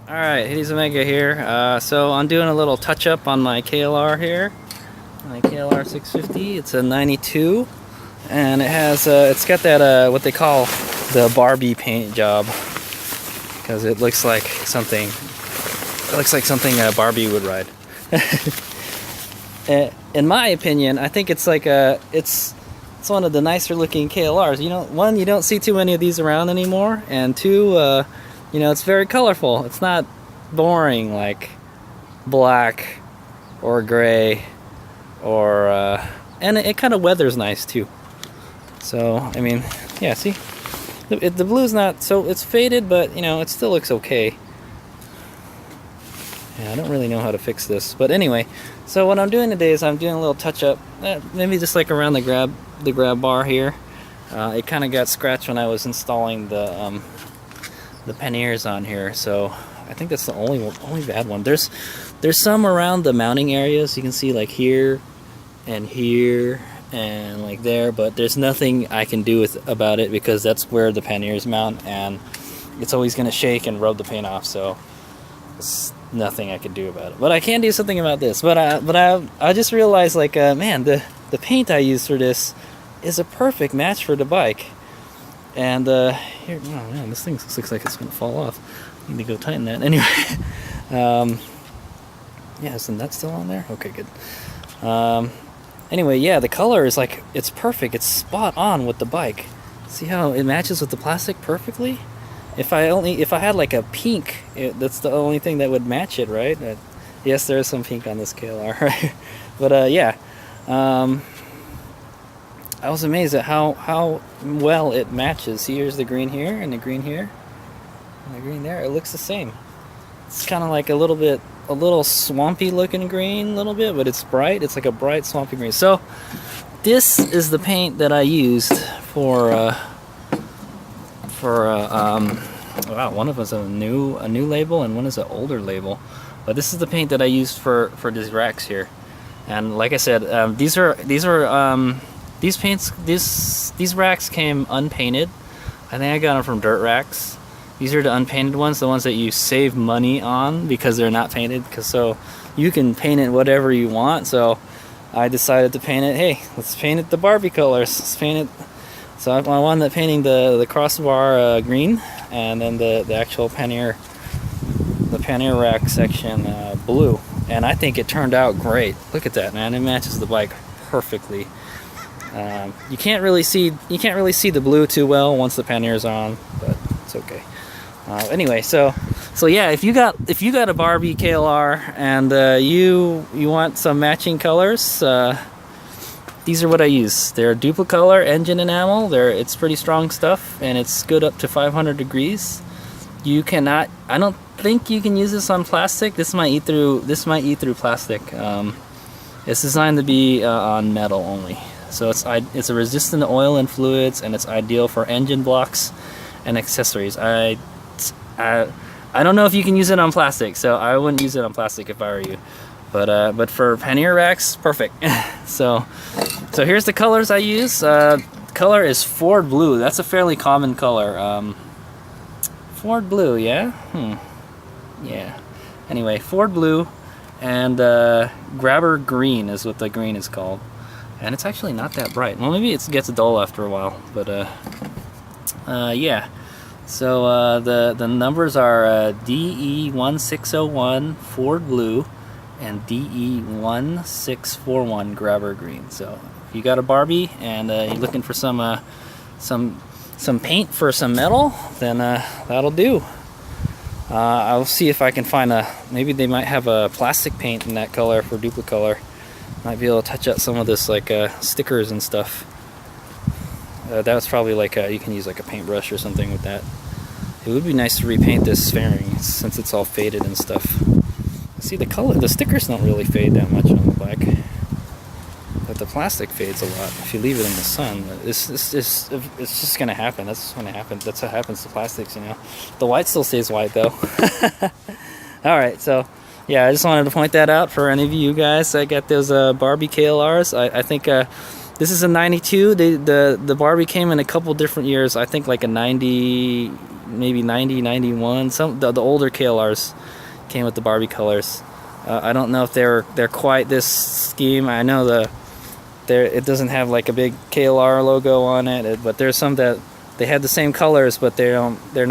Alright, Hades Omega here. So I'm doing a little touch-up on my KLR here. My KLR650. It's a 92. And it has, it's got that, what they call the Barbie paint job. Because it looks like something, Barbie would ride. In my opinion, I think it's like it's one of the nicer looking KLRs. You know, one, you don't see too many of these around anymore, and two, you know, it's very colorful. It's not boring like black or gray or and it kind of weathers nice too. So I mean, yeah, see, the blue's not so, it's faded, but you know, it still looks okay. Yeah, I don't really know how to fix this, but anyway, so what I'm doing today is I'm doing a little touch up, maybe just like around the grab bar here. It kind of got scratched when I was installing the panniers on here, so I think that's the only bad one. There's some around the mounting areas. You can see like here and like there, but there's nothing I can do about it because that's where the panniers mount, and it's always going to shake and rub the paint off. So it's nothing I can do about it. But I can do something about this. But I just realized, like, man, the paint I use for this is a perfect match for the bike. And here, oh man, this thing looks like it's gonna fall off. I need to go tighten that. Anyway, yeah, is the nut still on there? Okay, good. Anyway, yeah, the color is like, it's perfect. It's spot on with the bike. See how it matches with the plastic perfectly? If I had like a pink, that's the only thing that would match it, right? Yes, there is some pink on this KLR, right? But yeah, I was amazed at how well it matches. Here's the green here, and the green here, and the green there. It looks the same. It's kind of like a little swampy looking green, a little bit, but it's bright. It's like a bright swampy green. So this is the paint that I used for wow, one of us a new label and one is an older label, but this is the paint that I used for these racks here. And like I said, these racks came unpainted. I think I got them from Dirt Racks. These are the unpainted ones, the ones that you save money on because they're not painted, so you can paint it whatever you want. So I decided to paint it, hey, let's paint it the Barbie colors. Let's paint it. So I wound up painting the crossbar green, and then the actual pannier rack section blue. And I think it turned out great. Look at that, man! It matches the bike perfectly. You can't really see the blue too well once the pannier's on, but it's okay. Anyway, so yeah, if you got a Barbie KLR and you want some matching colors, these are what I use. They're duplicolor engine enamel. It's pretty strong stuff, and it's good up to 500 degrees. You cannot. I don't think you can use this on plastic. This might eat through plastic. It's designed to be on metal only. So it's resistant to oil and fluids, and it's ideal for engine blocks and accessories. I don't know if you can use it on plastic, so I wouldn't use it on plastic if I were you. But for pannier racks, perfect. So here's the colors I use. Color is Ford Blue. That's a fairly common color. Ford Blue, yeah? Yeah. Anyway, Ford Blue and Grabber Green is what the green is called. And it's actually not that bright. Well, maybe it gets dull after a while, but yeah. So the numbers are DE1601 Ford Blue and DE1641 Grabber Green. So if you got a Barbie and you're looking for some paint for some metal, then that'll do. I'll see if I can find maybe they might have a plastic paint in that color for duplicolor. Might be able to touch up some of this, like stickers and stuff. That was probably like you can use like a paintbrush or something with that. It would be nice to repaint this fairing since it's all faded and stuff. See, the stickers don't really fade that much on the bike, but the plastic fades a lot if you leave it in the sun. It's just gonna happen. That's gonna happen. That's what happens to plastics, you know. The white still stays white though. All right, so yeah, I just wanted to point that out for any of you guys. I got those Barbie KLRs. I think this is a 92. The Barbie came in a couple different years. I think like a 90. maybe 90, 91. Some the older KLRs came with the Barbie colors. I don't know if they're quite this scheme. I know it doesn't have like a big KLR logo on it, but there's some that they have the same colors, but they doesn't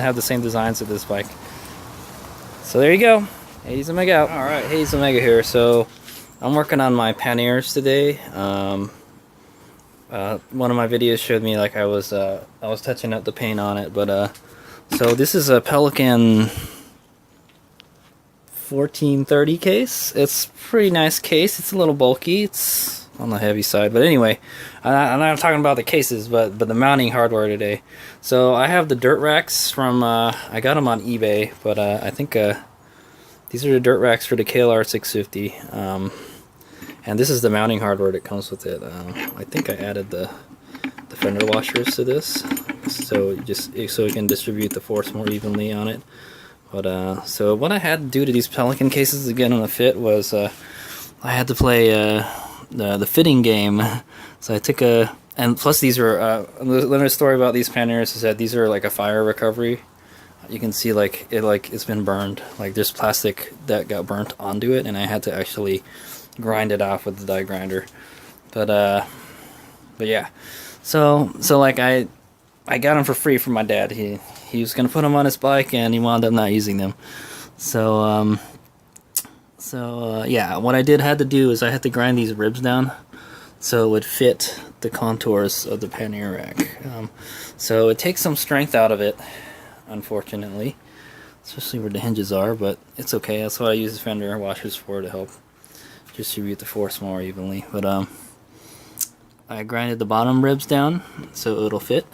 have the same designs of this bike. So there you go. Hayes Omega out. All right, Hayes Omega here. So I'm working on my Panniers today. One of my videos showed me like I was touching up the paint on it, but so this is a Pelican 1430 case. It's a pretty nice case. It's a little bulky. It's on the heavy side, but anyway, I'm not talking about the cases, but the mounting hardware today. So I have the dirt racks from I got them on eBay, but I think these are the dirt racks for the KLR650, and this is the mounting hardware that comes with it. I think I added the fender washers to this, so it can distribute the force more evenly on it. But so what I had to do to these Pelican cases to get them to fit was I had to play the fitting game. So I took and plus these are another story about these Panniers is that these are like a fire recovery. You can see it's been burned. Like there's plastic that got burnt onto it, and I had to actually grind it off with the die grinder. But yeah, so like I got them for free from my dad. He was gonna put them on his bike, and he wound up not using them. So yeah, what I had to do is I had to grind these ribs down so it would fit the contours of the Pannier rack. So it takes some strength out of it, unfortunately, especially where the hinges are, but it's okay. That's what I use the fender washers for, to help distribute the force more evenly. But I grinded the bottom ribs down so it'll fit,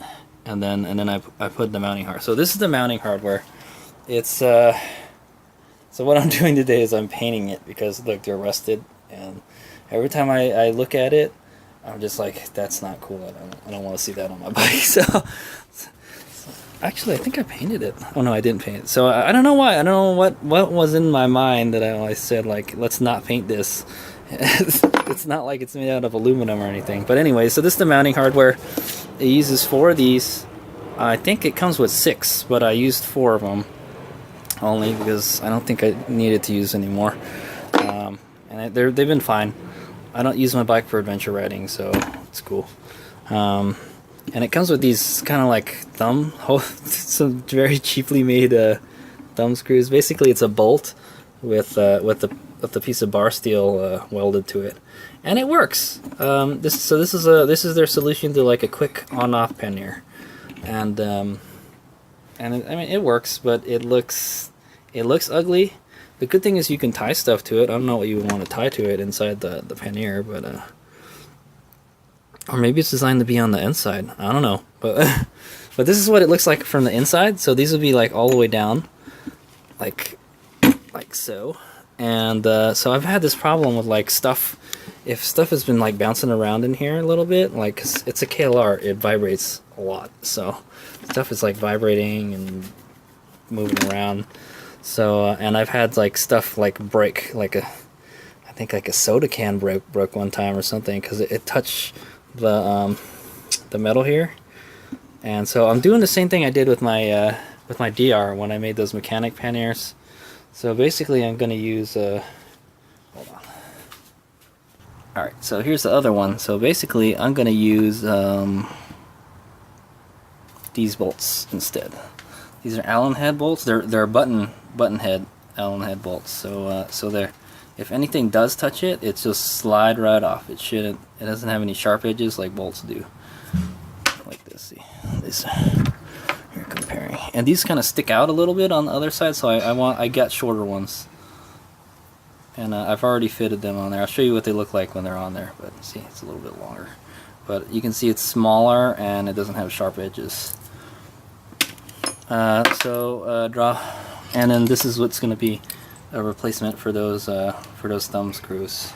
and then I put the mounting hardware. So this is the mounting hardware. It's so what I'm doing today is I'm painting it, because look, they're rusted, and every time I look at it, I'm just like, that's not cool. I don't want to see that on my bike. So actually, I think I painted it. Oh no, I didn't paint it. So I don't know why. I don't know what was in my mind that I said like, let's not paint this. It's not like it's made out of aluminum or anything. But anyway, so this is the mounting hardware. It uses 4 of these. I think it comes with 6, but I used 4 of them only because I don't think I needed to use any more. And they've been fine. I don't use my bike for adventure riding, so it's cool. And it comes with these kind of like some very cheaply made thumb screws. Basically, it's a bolt with the piece of bar steel welded to it, and it works. This is their solution to like a quick on-off Pannier, and I mean it works, but it looks ugly. The good thing is you can tie stuff to it. I don't know what you would want to tie to it inside the Pannier, but or maybe it's designed to be on the inside. I don't know, but but this is what it looks like from the inside. So these would be like all the way down, like so. And so I've had this problem with like stuff. If stuff has been like bouncing around in here a little bit, like 'cause it's a KLR, it vibrates a lot. So stuff is like vibrating and moving around. So and I've had like stuff like break, I think like a soda can broke one time or something, because it touched the metal here. And so I'm doing the same thing I did with my DR when I made those mechanic Panniers. So basically I'm going to use hold on. Alright, so here's the other one. So basically I'm going to use these bolts instead. These are Allen head bolts. They're button head Allen head bolts. So they're, if anything does touch it, it's just slide right off. It shouldn't. It doesn't have any sharp edges like bolts do. Like this. See this. Here comparing, and these kind of stick out a little bit on the other side. So I got shorter ones, and I've already fitted them on there. I'll show you what they look like when they're on there. But see, it's a little bit longer. But you can see it's smaller and it doesn't have sharp edges. Draw, and then this is what's going to be a replacement for those thumb screws.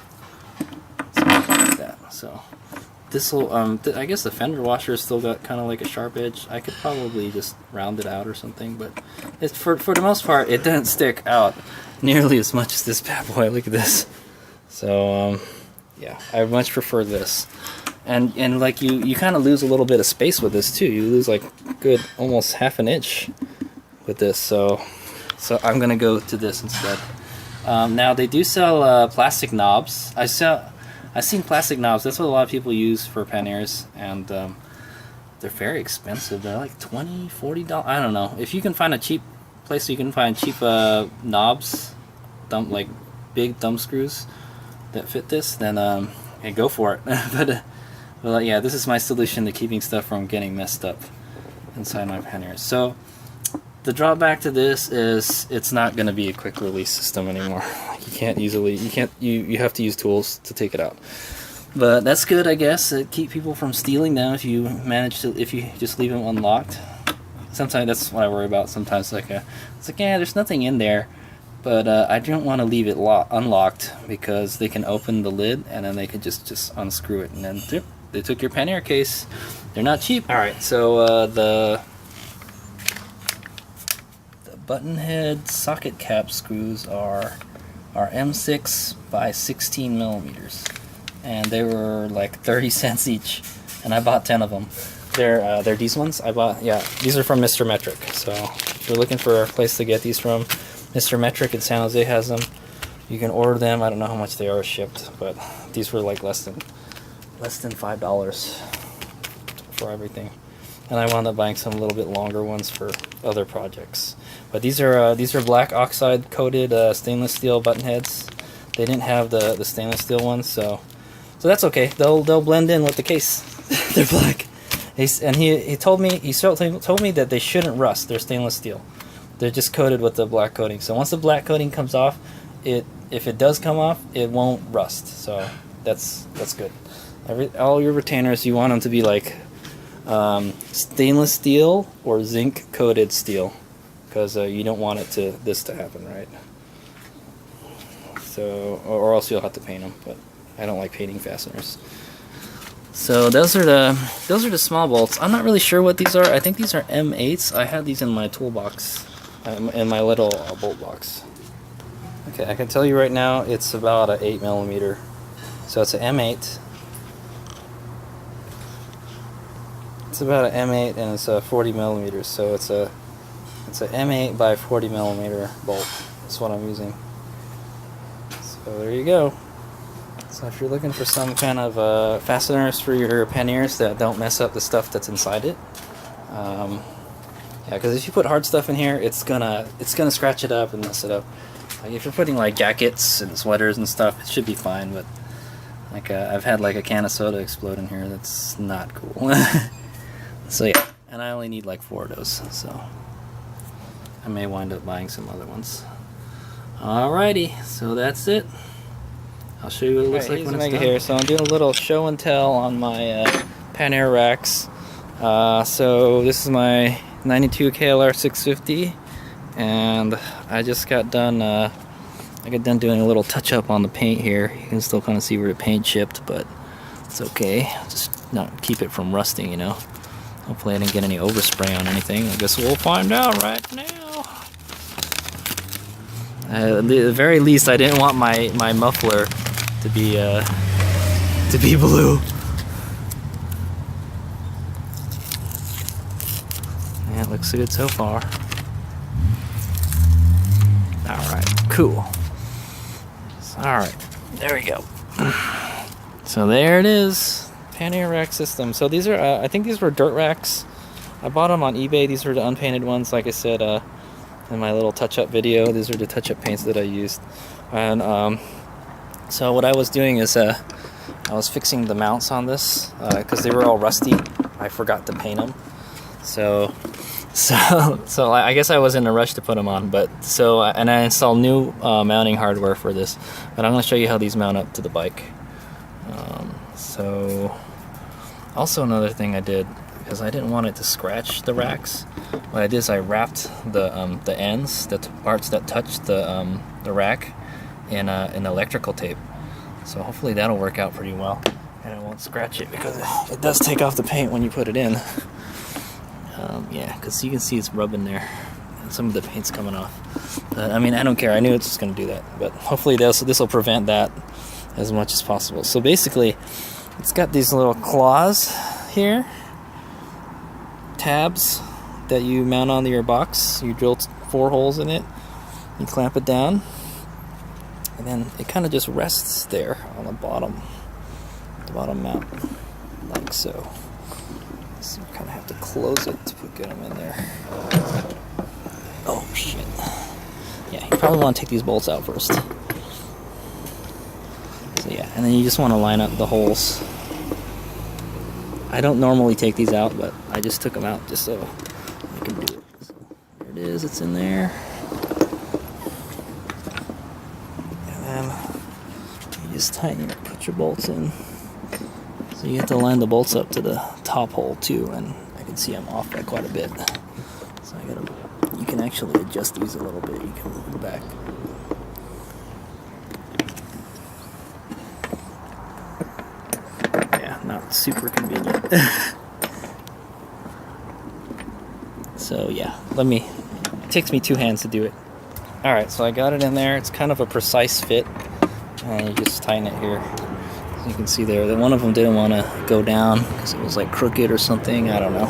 Something like that. So this will I guess the fender washer still got kind of like a sharp edge. I could probably just round it out or something, but it's for the most part it doesn't stick out nearly as much as this bad boy. Look at this. So yeah, I much prefer this. And like you kind of lose a little bit of space with this too. You lose like good almost half an inch with this. So I'm gonna go to this instead. Now they do sell plastic knobs. I've seen plastic knobs. That's what a lot of people use for panniers, and they're very expensive. They're like $20, $40. I don't know. If you can find a cheap place you can find cheap knobs, like big thumb screws that fit this, then yeah, go for it. But yeah, this is my solution to keeping stuff from getting messed up inside my panniers. So the drawback to this is it's not going to be a quick release system anymore. You can't easily, you have to use tools to take it out. But that's good, I guess. It keep people from stealing them if you just leave them unlocked. Sometimes that's what I worry about. Sometimes it's like, yeah, there's nothing in there, but I don't want to leave it unlocked because they can open the lid and then they could just unscrew it, and then they took your Pannier case. They're not cheap. All right, so the button head socket cap screws are M6 by 16 millimeters, and they were like 30 cents each, and I bought 10 of them. They're these ones I bought. Yeah, these are from Mr. Metric. So if you're looking for a place to get these from, Mr. Metric in San Jose has them. You can order them. I don't know how much they are shipped, but these were like less than $5 for everything. And I wound up buying some a little bit longer ones for other projects. But these are black oxide coated stainless steel button heads. They didn't have the stainless steel ones, so that's okay. They'll blend in with the case. They're black. He told me that they shouldn't rust. They're stainless steel. They're just coated with the black coating. So once the black coating comes off, if it does come off, it won't rust. So that's good. All your retainers, you want them to be like stainless steel or zinc coated steel, because you don't want this to happen, right? So or else you'll have to paint them. But I don't like painting fasteners. So those are the small bolts. I'm not really sure what these are. I think these are M8s. I had these in my toolbox, in my little bolt box. Okay, I can tell you right now it's about an 8 millimeter. So it's an M8. It's about an M8 and it's 40 millimeters. So it's an M8 by 40 millimeter bolt. That's what I'm using. So there you go. So if you're looking for some kind of fasteners for your panniers that don't mess up the stuff that's inside it, yeah, because if you put hard stuff in here, it's gonna scratch it up and mess it up. Like if you're putting like jackets and sweaters and stuff, it should be fine. But like I've had like a can of soda explode in here. That's not cool. So yeah, and I only need like 4 of those. So I may wind up buying some other ones. Alrighty, so that's it. I'll show you what it looks like when it's done. Here. So I'm doing a little show and tell on my Pannier racks. So this is my 92 KLR650, and I just got done. I got done doing a little touch up on the paint here. You can still kind of see where the paint chipped, but it's okay. Just not keep it from rusting, you know. Hopefully I didn't get any overspray on anything. I guess we'll find out right now. At the very least, I didn't want my muffler to be blue. Yeah, it looks good so far. Alright, cool. Alright, there we go. So there it is. Pannier rack system. So these are, I think these were dirt racks. I bought them on eBay. These were the unpainted ones, like I said in my little touch-up video. These are the touch-up paints that I used. And so what I was doing is I was fixing the mounts on this because they were all rusty. I forgot to paint them. So I guess I was in a rush to put them on. And I installed new mounting hardware for this. But I'm going to show you how these mount up to the bike. So also another thing I did, because I didn't want it to scratch the racks, what I did is I wrapped the ends, the parts that touch the rack, in electrical tape. So hopefully that'll work out pretty well, and it won't scratch it, because it does take off the paint when you put it in. Yeah, because you can see it's rubbing there, and some of the paint's coming off. I mean, I don't care. I knew it's just going to do that, but hopefully this will prevent that as much as possible. So basically, It's got these little claws here, tabs that you mount onto your box. You drill 4 holes in it, you clamp it down, and then it kind of just rests there on the bottom mount, like so. So you kind of have to close it to get them in there. Oh shit. Yeah, you probably want to take these bolts out first. So yeah, and then you just want to line up the holes. I don't normally take these out, but I just took them out just so I can do it. So there it is, it's in there. And then you just tighten it, put your bolts in. So you have to line the bolts up to the top hole too, and I can see I'm off by quite a bit. So you can actually adjust these a little bit. You can move them back. Yeah, not super convenient. So yeah, it takes me 2 hands to do it. Alright, so I got it in there. It's kind of a precise fit, and you just tighten it here. As you can see there, that one of them didn't want to go down because it was like crooked or something, I don't know.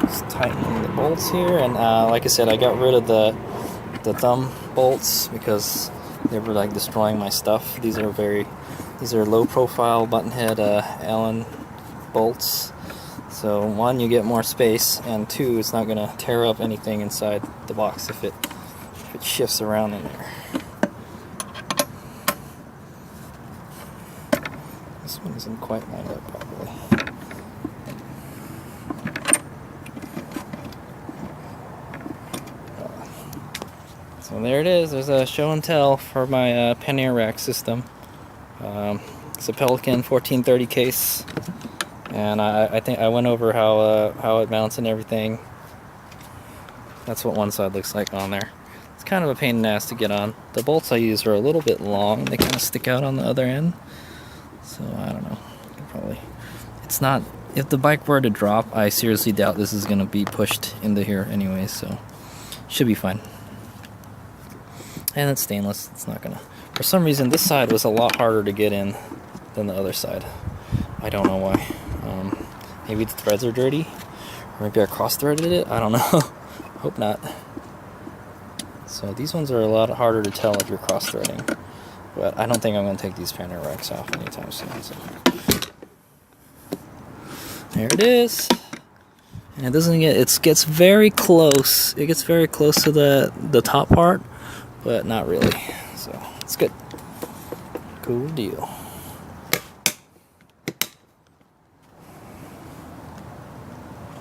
Just tightening the bolts here, and like I said, I got rid of the thumb bolts because they were like destroying my stuff. These are low profile button head Allen bolts. So 1, you get more space, and 2, it's not going to tear up anything inside the box if it shifts around in there. This one isn't quite lined up properly. So there it is. There's a show and tell for my Pannier rack system. It's a Pelican 1430 case, and I think I went over how it mounts and everything. That's what one side looks like on there. It's kind of a pain in the ass to get on. The bolts I use are a little bit long. They kind of stick out on the other end. So I don't know. It's not. If the bike were to drop, I seriously doubt this is going to be pushed into here anyway. So should be fine. And it's stainless. It's not gonna. For some reason, this side was a lot harder to get in than the other side. I don't know why. Maybe the threads are dirty, or maybe I cross-threaded it. I don't know. Hope not. So these ones are a lot harder to tell if you're cross-threading. But I don't think I'm going to take these Pannier racks off anytime soon. So. There it is. And it doesn't get. It gets very close. It gets very close to the top part, but not really. So it's good. Cool deal.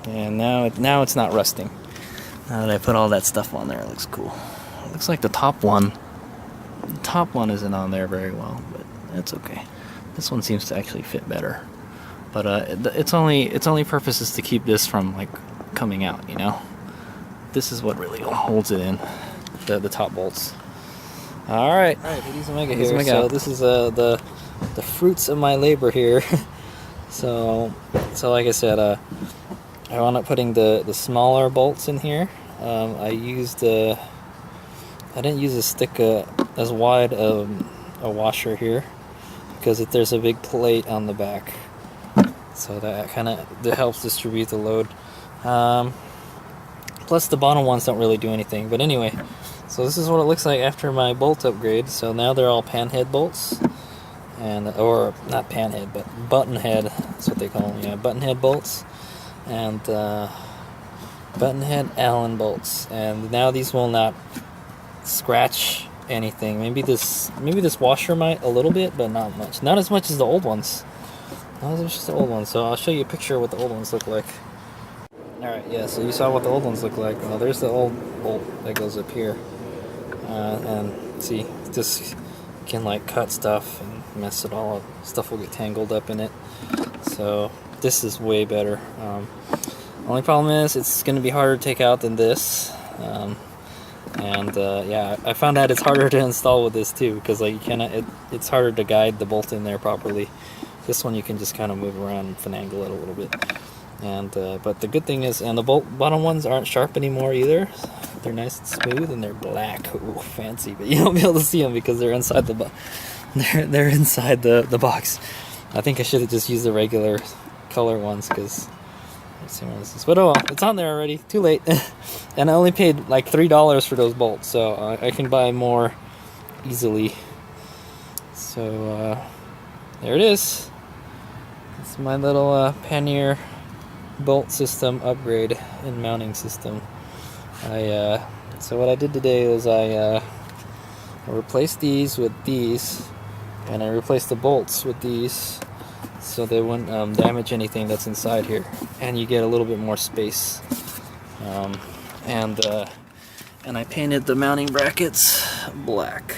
And now it's not rusting. Now that I put all that stuff on there, it looks cool. It looks like the top one isn't on there very well, but that's okay. This one seems to actually fit better. But its only purpose is to keep this from like coming out, you know. This is what really holds it in, the top bolts. All right, ladies Omega here. So this is the fruits of my labor here. so like I said, I wound up putting the smaller bolts in here. I didn't use a stick as wide a washer here because there's a big plate on the back, so that helps distribute the load. Plus the bottom ones don't really do anything. But anyway, so this is what it looks like after my bolt upgrade. So now they're all panhead bolts, or not panhead, but button head. That's what they call them. Yeah, button head bolts. And button head Allen bolts, and now these will not scratch anything. Maybe this washer might a little bit, but not much. Not as much as the old ones. Not as much as the old ones. So I'll show you a picture of what the old ones look like. Alright, yeah, so you saw what the old ones look like. Well, there's the old bolt that goes up here. And see, this can like cut stuff and mess it all up. Stuff will get tangled up in it. So this is way better. Only problem is it's going to be harder to take out than this. Yeah, I found out it's harder to install with this too, because like it's harder to guide the bolt in there properly. This one you can just kind of move around and finagle it a little bit. And but the good thing is, and the bottom ones aren't sharp anymore either. They're nice and smooth, and they're black. Ooh, fancy, but you won't be able to see them because they're inside the They're inside the box. I think I should have just used the regular color ones because. But oh well, it's on there already. Too late. And I only paid like $3 for those bolts, so I can buy more easily. So there it is. It's my little Pannier bolt system upgrade and mounting system. So what I did today was I replaced these with these, and I replaced the bolts with these, so they wouldn't damage anything that's inside here, and you get a little bit more space. And I painted the mounting brackets black.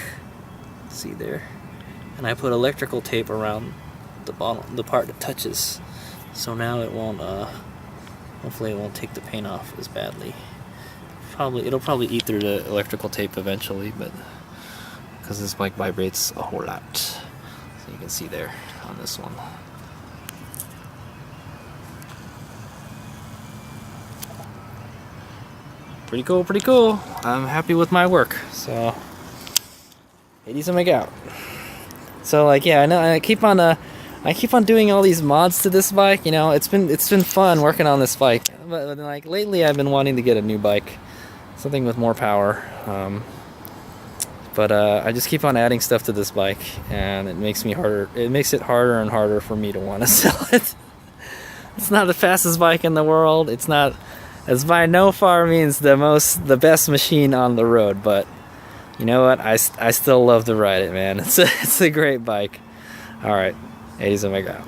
See there, and I put electrical tape around the bottom, the part that touches, so now it won't. Hopefully, it won't take the paint off as badly. It'll probably eat through the electrical tape eventually, but because this bike vibrates a whole lot, so you can see there on this one. Pretty cool, pretty cool. I'm happy with my work. So, ladies and make out. So like, yeah, I know I keep on doing all these mods to this bike. You know, it's been fun working on this bike. But like lately, I've been wanting to get a new bike, something with more power. But I just keep on adding stuff to this bike, and it makes it harder and harder for me to want to sell it. It's not the fastest bike in the world. It's not. It's by no far means the best machine on the road, but you know what? I still love to ride it, man. It's a great bike. All right, ladies and my God.